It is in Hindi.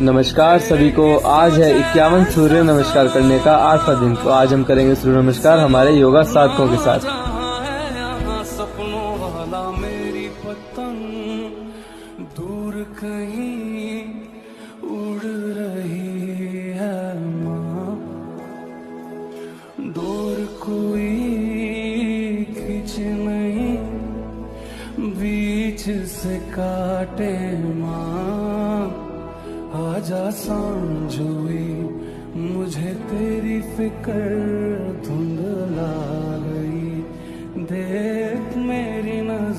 नमस्कार सभी को। आज है 51 सूर्य नमस्कार करने का 8वां दिन। तो आज हम करेंगे सूर्य नमस्कार हमारे योगा साधकों के साथ। सपनों वाला मेरी पतंग दूर कहीं उड़ रही है माँ, डोर कोई खींच नहीं बीच से काटे माँ। आजा सांझ हुई मुझे तेरी फिक्र धुंधला गई, देख मेरी नजर